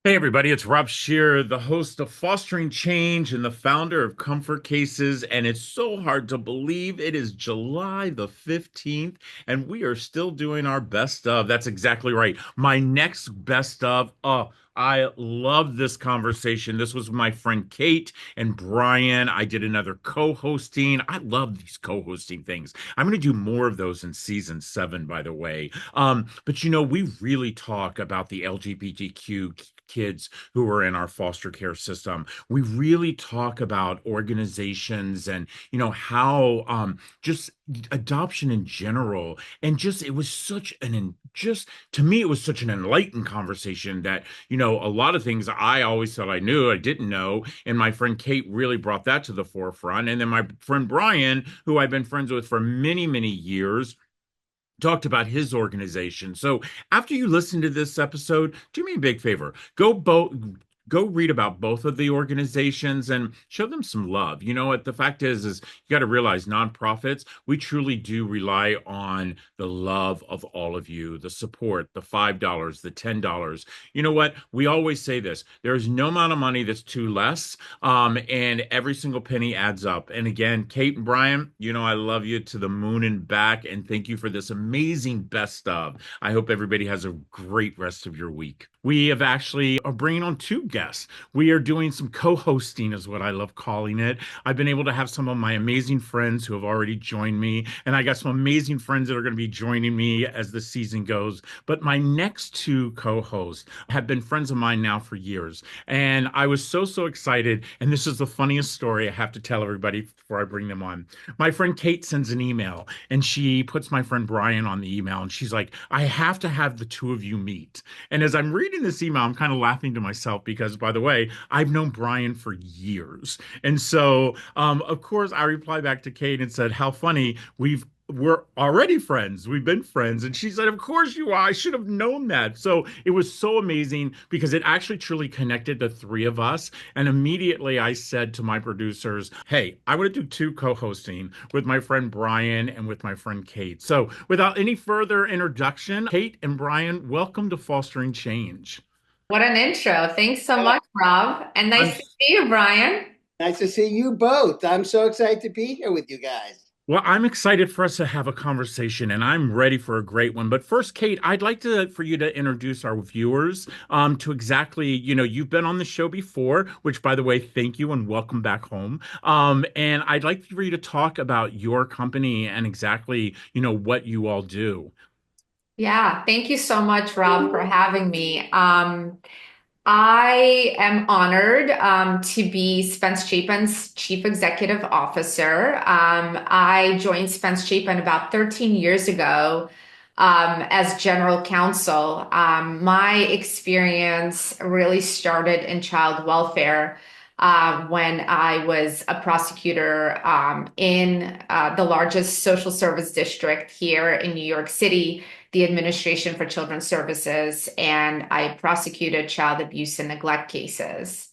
Hey everybody, it's Rob Scheer, the host of Fostering Change and the founder of Comfort Cases. And it's so hard to believe it is July the 15th and we are still doing our best of. That's exactly right. My next best of, I love this conversation. This was my friend Kate and Brian. I did another co-hosting. I love these co-hosting things. I'm going to do more of those in season 7, by the way. But we really talk about the LGBTQ kids who are in our foster care system. We really talk about organizations and how just adoption in general, and just it was such just to me it was such an enlightened conversation that a lot of things I always thought I knew I didn't know, and my friend Kate really brought that to the forefront, and then my friend Brian, who I've been friends with for many years, talked about his organization. So after you listen to this episode, do me a big favor. Go read about both of the organizations and show them some love. You know what the fact is you got to realize nonprofits, we truly do rely on the love of all of you, the support, the $5, the $10. You know what? We always say this. There is no amount of money that's too less. And every single penny adds up. And again, Kate and Brian, I love you to the moon and back. And thank you for this amazing best of. I hope everybody has a great rest of your week. We have actually are bringing on two guests. We are doing some co-hosting, is what I love calling it. I've been able to have some of my amazing friends who have already joined me, and I got some amazing friends that are going to be joining me as the season goes. But my next two co-hosts have been friends of mine now for years. And I was so excited. And this is the funniest story I have to tell everybody before I bring them on. My friend Kate sends an email and she puts my friend Brian on the email. And she's like, I have to have the two of you meet. And as I'm reading this email, I'm kind of laughing to myself because, by the way, I've known Brian for years. And so, of course, I replied back to Kate and said, how funny. We're already friends. We've been friends. And she said, of course you are. I should have known that. So it was so amazing because it actually truly connected the three of us. And immediately I said to my producers, hey, I want to do two co-hosting with my friend Brian and with my friend Kate. So without any further introduction, Kate and Brian, welcome to Fostering Change. What an intro. Thanks so Oh, much, Rob. And I'm nice to see you, Brian. nice to see you both. I'm so excited to be here with you guys. Well, I'm excited for us to have a conversation, and I'm ready for a great one. But first, Kate, I'd like for you to introduce our viewers to exactly, you've been on the show before, which, by the way, thank you and welcome back home. And I'd like for you to talk about your company and exactly, what you all do. Yeah, thank you so much, Rob, for having me. I am honored to be Spence-Chapin's Chief Executive Officer. I joined Spence-Chapin about 13 years ago as General Counsel. My experience really started in child welfare when I was a prosecutor in the largest social service district here in New York City, the Administration for Children's Services, and I prosecuted child abuse and neglect cases.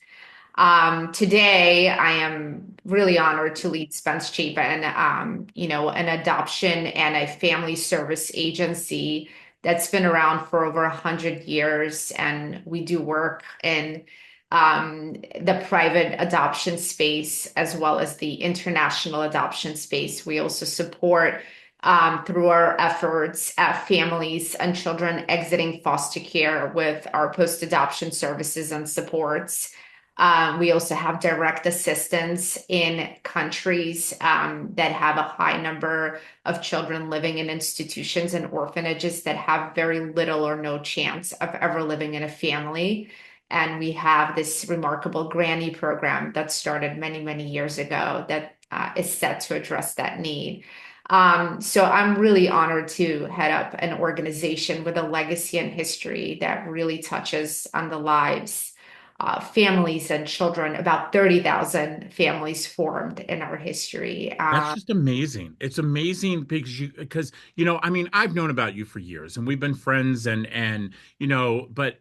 Today, I am really honored to lead Spence-Chapin, an adoption and a family service agency that's been around for over 100 years. And we do work in the private adoption space as well as the international adoption space. We also support through our efforts at families and children exiting foster care with our post-adoption services and supports. We also have direct assistance in countries that have a high number of children living in institutions and orphanages that have very little or no chance of ever living in a family. And we have this remarkable Granny program that started many years ago that is set to address that need. So I'm really honored to head up an organization with a legacy and history that really touches on the lives, families and children, about 30,000 families formed in our history. That's just amazing. It's amazing because I mean, I've known about you for years and we've been friends, but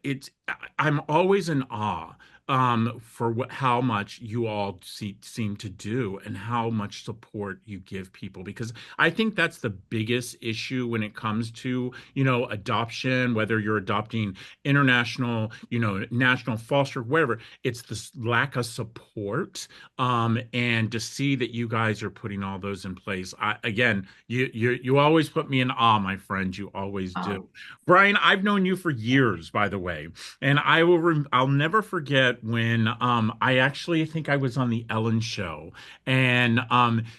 I'm always in awe for how much you all seem to do and how much support you give people, because I think that's the biggest issue when it comes to, adoption, whether you're adopting international, national foster, whatever. It's this lack of support. And to see that you guys are putting all those in place. Again, you always put me in awe, my friend. You always do. Oh, Brian, I've known you for years, by the way, and I'll never forget when I actually think I was on the Ellen show, and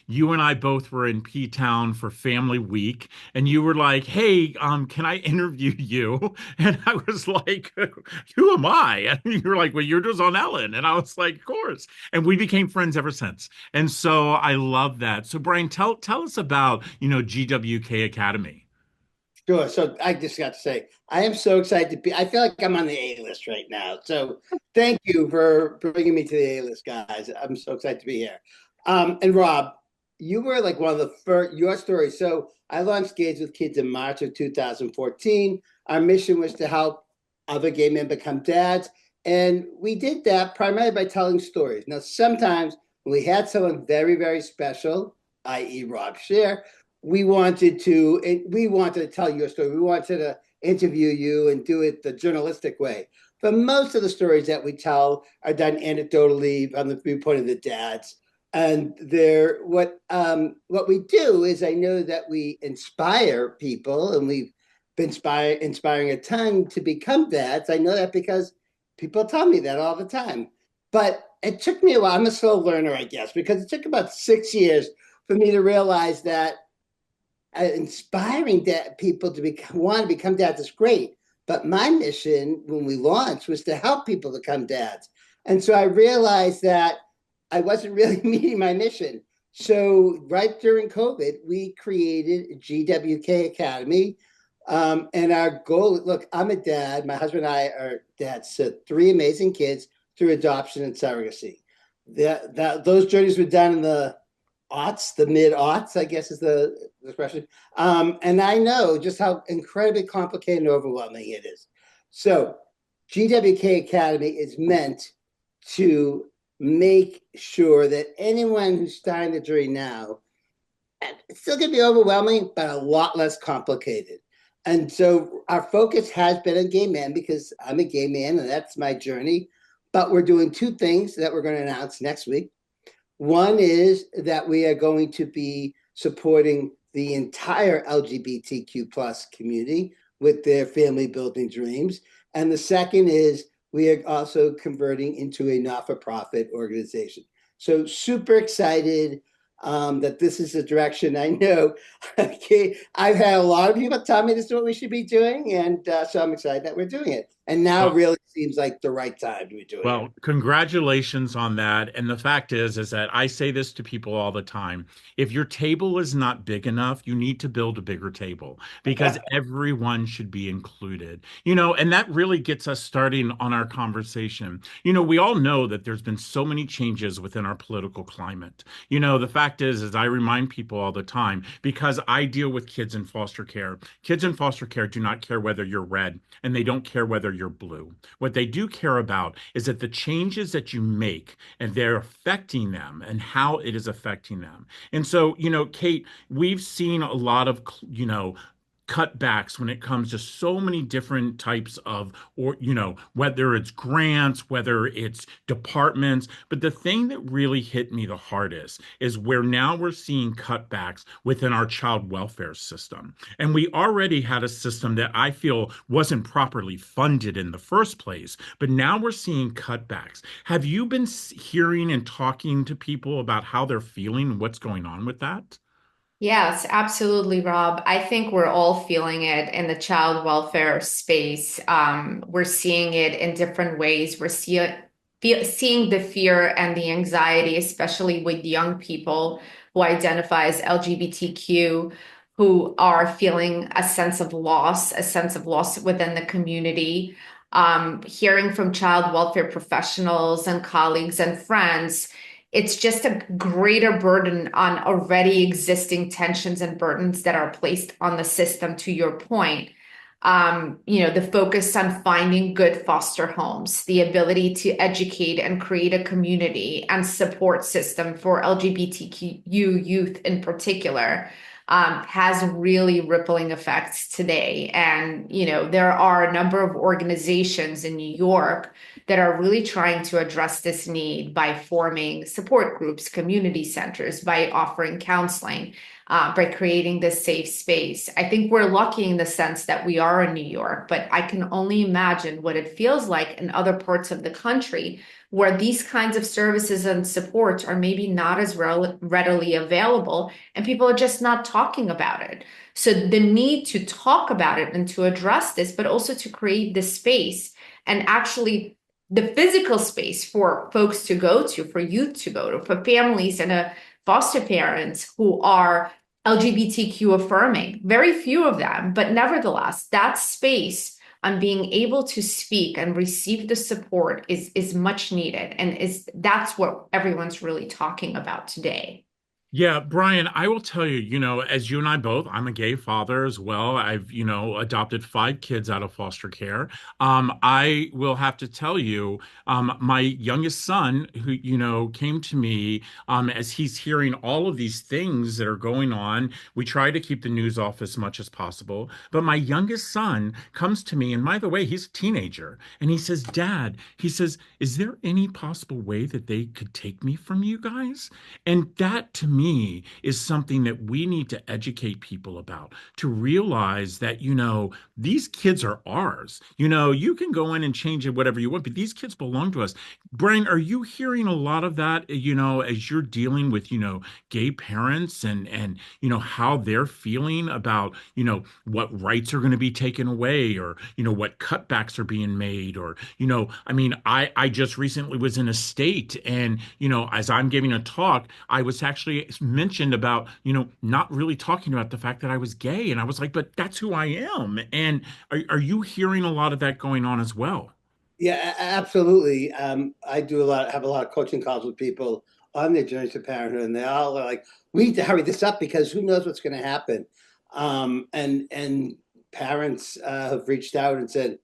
you and I both were in P Town for Family Week, and you were like, "Hey, can I interview you?" And I was like, "Who am I?" And you were like, "Well, you're just on Ellen," and I was like, "Of course." And we became friends ever since. And so I love that. So Brian, tell us about, GWK Academy. Sure. So I just got to say, I am so excited to be. I feel like I'm on the A list right now. So thank you for bringing me to the A list, guys. I'm so excited to be here. And Rob, you were like one of the first, your story. So I launched Gays with Kids in March of 2014. Our mission was to help other gay men become dads. And we did that primarily by telling stories. Now, sometimes when we had someone very, very special, i.e., Rob Scheer, we wanted to tell your story. We wanted to interview you and do it the journalistic way. But most of the stories that we tell are done anecdotally from the viewpoint of the dads. And they're what we do is I know that we inspire people, and we've been inspiring a ton to become dads. I know that because people tell me that all the time. But it took me a while. I'm a slow learner, I guess, because it took about 6 years for me to realize that inspiring people to want to become dads is great. But my mission when we launched was to help people become dads. And so I realized that I wasn't really meeting my mission. So right during COVID, we created GWK Academy. And our goal, look, I'm a dad. My husband and I are dads to three amazing kids through adoption and surrogacy. Those journeys were done in the the mid aughts, I guess is the expression. And I know just how incredibly complicated and overwhelming it is. So GWK Academy is meant to make sure that anyone who's starting the journey now, it's still going to be overwhelming, but a lot less complicated. And so our focus has been on gay men because I'm a gay man and that's my journey. But we're doing two things that we're going to announce next week. One is that we are going to be supporting the entire LGBTQ plus community with their family building dreams. And the second is we are also converting into a not-for-profit organization. So super excited that this is the direction I know. Okay, I've had a lot of people tell me this is what we should be doing. And so I'm excited that we're doing it. And now Well, really seems like the right time to be doing it. Well, congratulations on that. And the fact is that I say this to people all the time. If your table is not big enough, you need to build a bigger table because everyone should be included. And that really gets us starting on our conversation. We all know that there's been so many changes within our political climate. The fact is I remind people all the time because I deal with kids in foster care. Kids in foster care do not care whether you're red and they don't care whether you're blue. What they do care about is that the changes that you make and they're affecting them and how it is affecting them. And so, Kate, we've seen a lot of, cutbacks when it comes to so many different types of, or whether it's grants, whether it's departments. But the thing that really hit me the hardest is where now we're seeing cutbacks within our child welfare system. And we already had a system that I feel wasn't properly funded in the first place, but now we're seeing cutbacks. Have you been hearing and talking to people about how they're feeling and what's going on with that? yes, absolutely, Rob. I think we're all feeling it in the child welfare space. We're seeing it in different ways. Seeing the fear and the anxiety, especially with young people who identify as LGBTQ, who are feeling a sense of loss within the community. Hearing from child welfare professionals and colleagues and friends, it's just a greater burden on already existing tensions and burdens that are placed on the system, to your point. The focus on finding good foster homes, the ability to educate and create a community and support system for LGBTQ youth in particular, has really rippling effects today. And, there are a number of organizations in New York that are really trying to address this need by forming support groups, community centers, by offering counseling, by creating this safe space. I think we're lucky in the sense that we are in New York, but I can only imagine what it feels like in other parts of the country where these kinds of services and supports are maybe not as readily available and people are just not talking about it. So the need to talk about it and to address this, but also to create this space and actually the physical space for folks to go to, for youth to go to, for families and foster parents who are LGBTQ affirming, very few of them, but nevertheless, that space on being able to speak and receive the support is much needed. And that's what everyone's really talking about today. Yeah, Brian, I will tell you, as you and I both, I'm a gay father as well. I've, adopted 5 kids out of foster care. I will have to tell you, my youngest son, who, came to me, as he's hearing all of these things that are going on. We try to keep the news off as much as possible. But my youngest son comes to me, and by the way, he's a teenager, and he says, Dad, he says, is there any possible way that they could take me from you guys? And that to me is something that we need to educate people about, to realize that, these kids are ours. You can go in and change it whatever you want, but these kids belong to us. Brian, are you hearing a lot of that, as you're dealing with, gay parents and, how they're feeling about, what rights are going to be taken away or, what cutbacks are being made or, I mean, I just recently was in a state and, as I'm giving a talk, I was actually mentioned about, not really talking about the fact that I was gay. And I was like, but that's who I am. And are you hearing a lot of that going on as well? Yeah, absolutely. I have a lot of coaching calls with people on their journey to parenthood, and they all are like, "We need to hurry this up because who knows what's going to happen." And parents have reached out and said,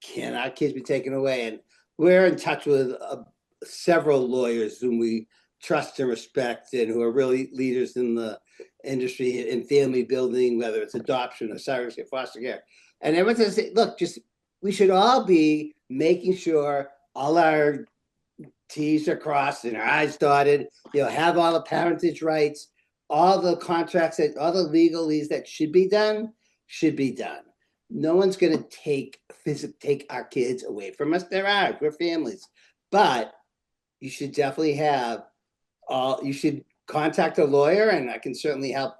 "Can our kids be taken away?" And we're in touch with several lawyers whom we trust and respect, and who are really leaders in the industry in family building, whether it's adoption or surrogacy, foster care. And everyone says, "Look, just we should all be making sure all our T's are crossed and our I's dotted, have all the parentage rights, all the contracts, all the legalese that should be done, should be done. No one's going to take our kids away from us. They're ours. We're families. But you should definitely you should contact a lawyer, and I can certainly help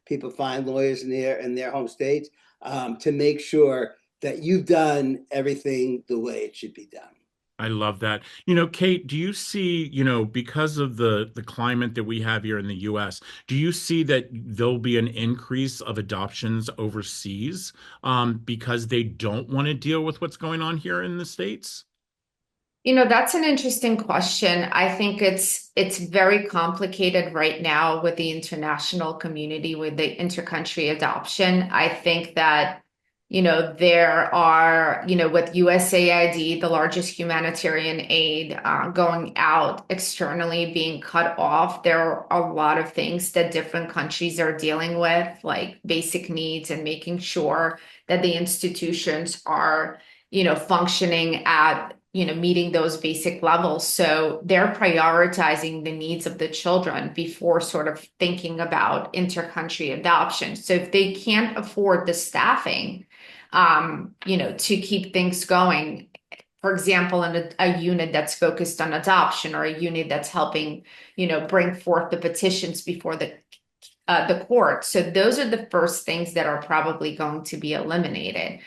people find lawyers in their home states to make sure that you've done everything the way it should be done." I love that. Kate, do you see, because of the climate that we have here in the US, do you see that there'll be an increase of adoptions overseas because they don't want to deal with what's going on here in the States? That's an interesting question. I think it's very complicated right now with the international community, with the intercountry adoption. I think that, there are, with USAID, the largest humanitarian aid going out externally, being cut off, there are a lot of things that different countries are dealing with, like basic needs and making sure that the institutions are, functioning at meeting those basic levels. So they're prioritizing the needs of the children before sort of thinking about intercountry adoption. So if they can't afford the staffing, to keep things going, for example, in a unit that's focused on adoption or a unit that's helping, bring forth the petitions before the court. So those are the first things that are probably going to be eliminated.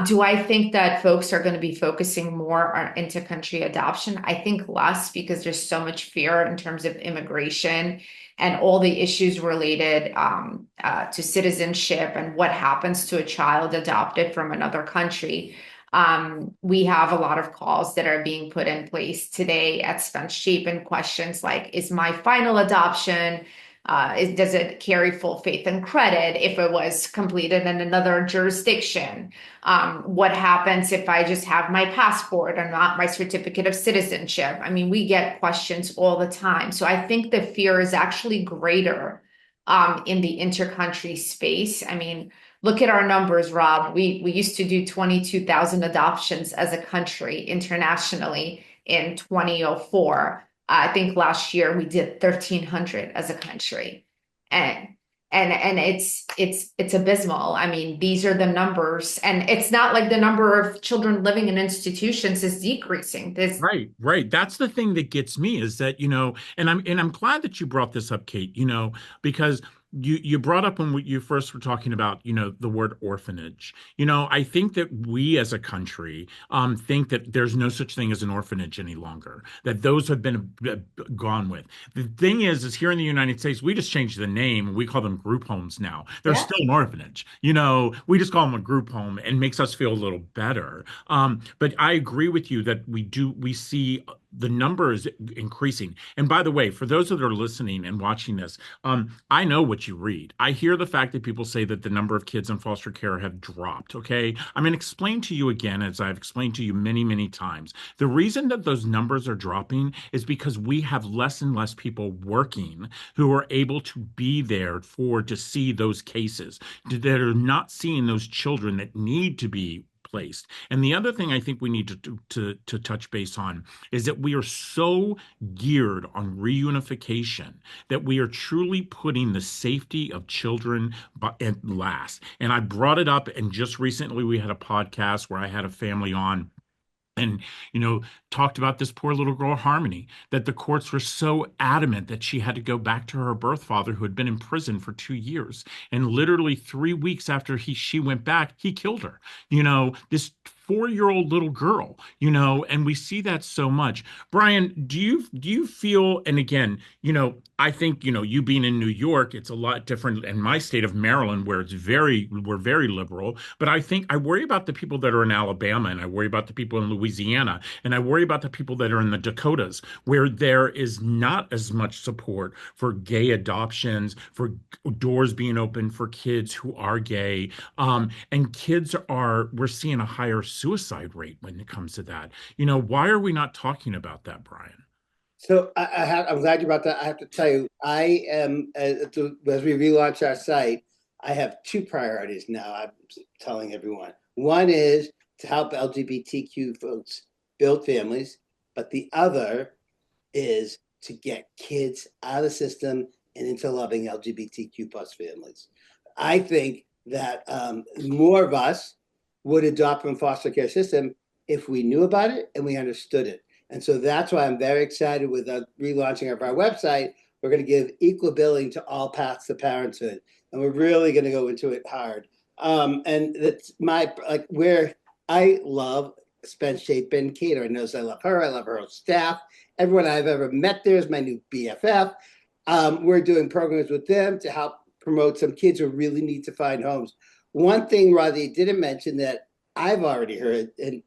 Do I think that folks are going to be focusing more on intercountry adoption? I think less, because there's so much fear in terms of immigration and all the issues related to citizenship and what happens to a child adopted from another country. We have a lot of calls that are being put in place today at Spence-Chapin, questions like, is my final adoption Does it carry full faith and credit if it was completed in another jurisdiction? What happens if I just have my passport and not my certificate of citizenship? I mean, we get questions all the time. So I think the fear is actually greater in the intercountry space. I mean, look at our numbers, Rob. We used to do 22,000 adoptions as a country internationally in 2004. I think last year we did 1,300 as a country. And and it's abysmal. I mean, these are the numbers, and it's not like the number of children living in institutions is decreasing. This Right, right. That's the thing that gets me is that, and I'm glad that you brought this up, Kate, because you brought up when you first were talking about, the word orphanage. I think that we as a country think that there's no such thing as an orphanage any longer, that those have been gone with. The thing is here in the United States, we just changed the name. We call them group homes now. They're Yeah. still an orphanage. We just call them a group home and makes us feel a little better. But I agree with you that we see the numbers increasing. And by the way, for those that are listening and watching this, I know what you read. I hear the fact that people say that the number of kids in foster care have dropped. Okay. I'm going to explain to you again, as I've explained to you many, many times. The reason that those numbers are dropping is because we have less and less people working who are able to be there to see those cases, that are not seeing those children that need to be placed. And the other thing I think we need to touch base on is that we are so geared on reunification that we are truly putting the safety of children at last. And I brought it up, and just recently we had a podcast where I had a family on and talked about this poor little girl Harmony, that the courts were so adamant that she had to go back to her birth father who had been in prison for 2 years, and literally 3 weeks after she went back, he killed her. This 4-year-old little girl. And we see that so much. Brian, do you feel, and again, I think, you being in New York, it's a lot different in my state of Maryland, where we're very liberal. But I worry about the people that are in Alabama, and I worry about the people in Louisiana, and I worry about the people that are in the Dakotas, where there is not as much support for gay adoptions, for doors being open for kids who are gay. And we're seeing a higher suicide rate when it comes to that. Why are we not talking about that, Brian? So I'm glad you brought that. I have to tell you, I am as we relaunch our site, I have two priorities now. I'm telling everyone. One is to help LGBTQ folks build families, but the other is to get kids out of the system and into loving LGBTQ plus families. I think that more of us would adopt from foster care system if we knew about it and we understood it. And so that's why I'm very excited with the relaunching of our website. We're going to give equal billing to all paths to parenthood, and we're really going to go into it hard. And that's where I love Spence-Chapin. Kate knows I love her. I love her whole staff. Everyone I've ever met there is my new BFF. We're doing programs with them to help promote some kids who really need to find homes. One thing, Rod, you didn't mention that I've already heard, and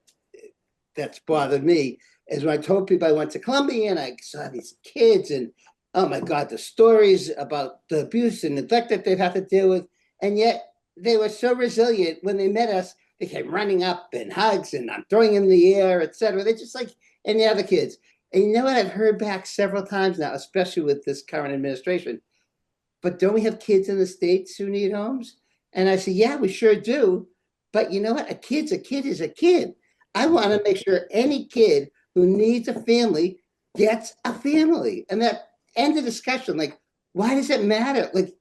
that's bothered me, is when I told people I went to Columbia and I saw these kids, and oh my God, the stories about the abuse and neglect that they've had to deal with. And yet they were so resilient. When they met us, they came running up and hugs, and I'm throwing them in the air, etc. They're just like any other kids. And you know what? I've heard back several times now, especially with this current administration. But don't we have kids in the States who need homes? And I say, yeah, we sure do. But you know what? A kid is a kid. I want to make sure any kid who needs a family gets a family. And that end of discussion. Like, why does it matter? Like,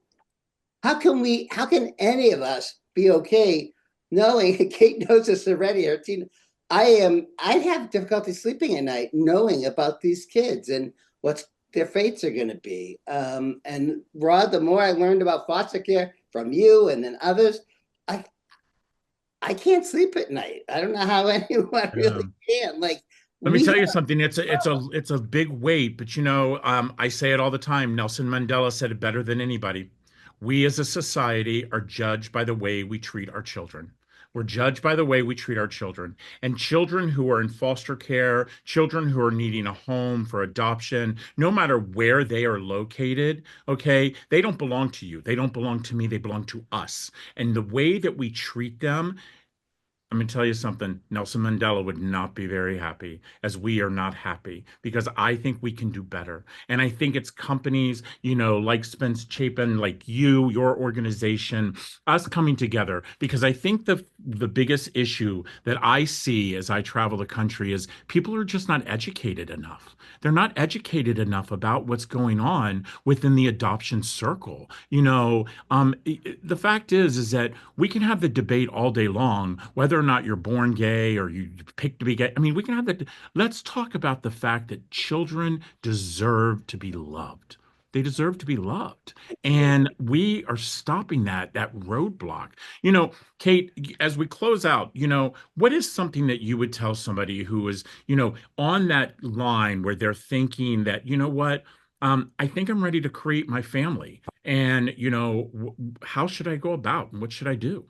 how can any of us be okay knowing Kate knows this already, her teen, I'd have difficulty sleeping at night knowing about these kids and what their fates are going to be. And Rod, the more I learned about foster care from you and then others, I can't sleep at night. I don't know how anyone really can. Like, Let me we tell you something. It's a big weight, but I say it all the time. Nelson Mandela said it better than anybody. We as a society are judged by the way we treat our children. We're judged by the way we treat our children. And children who are in foster care, children who are needing a home for adoption, no matter where they are located, okay, they don't belong to you. They don't belong to me. They belong to us. And the way that we treat them, I'm going to tell you something. Nelson Mandela would not be very happy, as we are not happy, because I think we can do better. And I think it's companies, like Spence-Chapin, like you, your organization, us coming together, because I think the biggest issue that I see as I travel the country is people are just not educated enough. They're not educated enough about what's going on within the adoption circle. The fact is that we can have the debate all day long, whether or not you're born gay or you pick to be gay. I mean, we can have that. Let's talk about the fact that children deserve to be loved. They deserve to be loved. And we are stopping that roadblock. Kate, as we close out, what is something that you would tell somebody who is, on that line where they're thinking that, you know what, I think I'm ready to create my family. And, how should I go about and what should I do?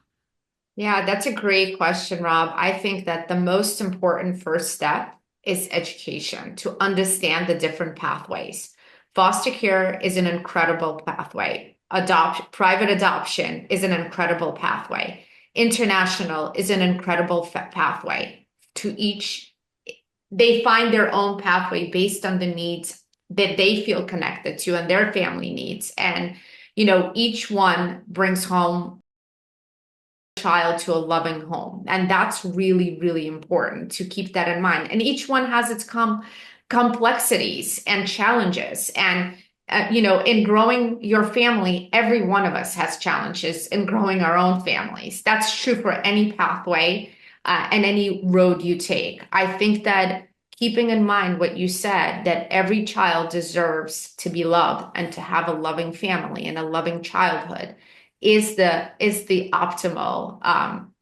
Yeah, that's a great question, Rob. I think that the most important first step is education to understand the different pathways. Foster care is an incredible pathway. Private adoption is an incredible pathway. International is an incredible pathway. They find their own pathway based on the needs that they feel connected to and their family needs. And, each one brings home child to a loving home. And that's really, really important to keep that in mind. And each one has its complexities and challenges. And, in growing your family, every one of us has challenges in growing our own families. That's true for any pathway and any road you take. I think that keeping in mind what you said, that every child deserves to be loved and to have a loving family and a loving childhood is the optimal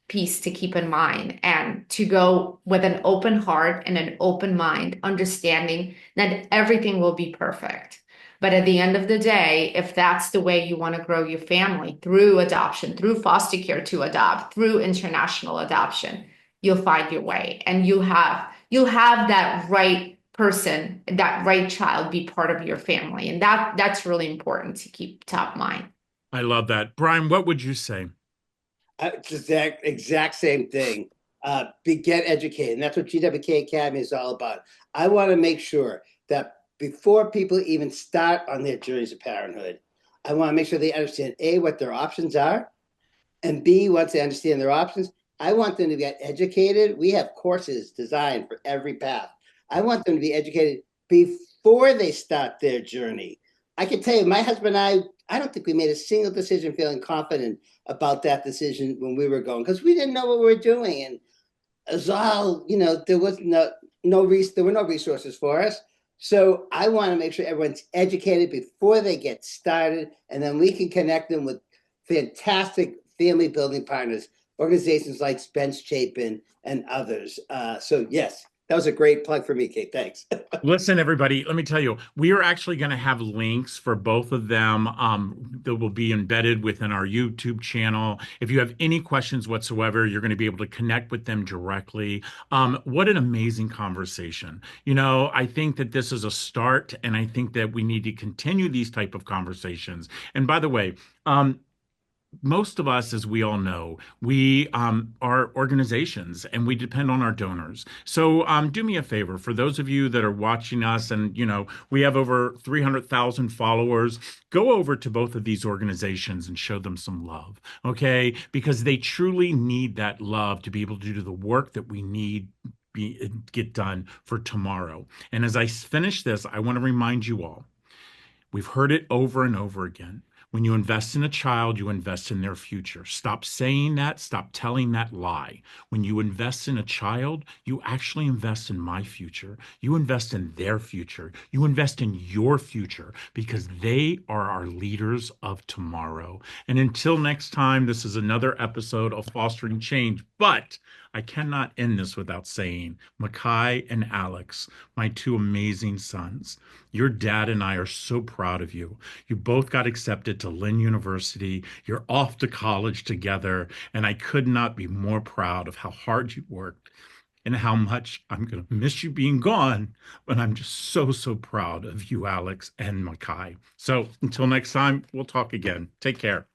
piece to keep in mind, and to go with an open heart and an open mind, understanding that everything will be perfect. But at the end of the day, if that's the way you want to grow your family, through adoption, through foster care to adopt, through international adoption, you'll find your way, and you'll have that right person, that right child be part of your family. And that's really important to keep top mind. I love that. Brian, what would you say? It's the exact same thing. Get educated. And that's what GWK Academy is all about. I want to make sure that before people even start on their journeys of parenthood, I want to make sure they understand A, what their options are, and B, once they understand their options, I want them to get educated. We have courses designed for every path. I want them to be educated before they start their journey. I can tell you, my husband and I don't think we made a single decision feeling confident about that decision when we were going, because we didn't know what we were doing. And it was all, there was there were no resources for us. So I want to make sure everyone's educated before they get started, and then we can connect them with fantastic family building partners, organizations like Spence-Chapin and others. So yes, that was a great plug for me, Kate. Thanks. Listen, everybody, let me tell you, we are actually going to have links for both of them that will be embedded within our YouTube channel. If you have any questions whatsoever, you're going to be able to connect with them directly. What an amazing conversation. I think that this is a start, and I think that we need to continue these type of conversations. And by the way, most of us, as we all know, we are organizations and we depend on our donors. So do me a favor, for those of you that are watching us, and we have over 300,000 followers, go over to both of these organizations and show them some love, okay? Because they truly need that love to be able to do the work that we need get done for tomorrow. And as I finish this, I want to remind you all, we've heard it over and over again. When you invest in a child, you invest in their future. Stop saying that. Stop telling that lie. When you invest in a child, you actually invest in my future. You invest in their future. You invest in your future, because they are our leaders of tomorrow. And until next time, this is another episode of Fostering Change. But I cannot end this without saying, Makai and Alex, my two amazing sons, your dad and I are so proud of you. You both got accepted to Lynn University. You're off to college together, and I could not be more proud of how hard you worked and how much I'm going to miss you being gone. But I'm just so, so proud of you, Alex and Makai. So until next time, we'll talk again. Take care.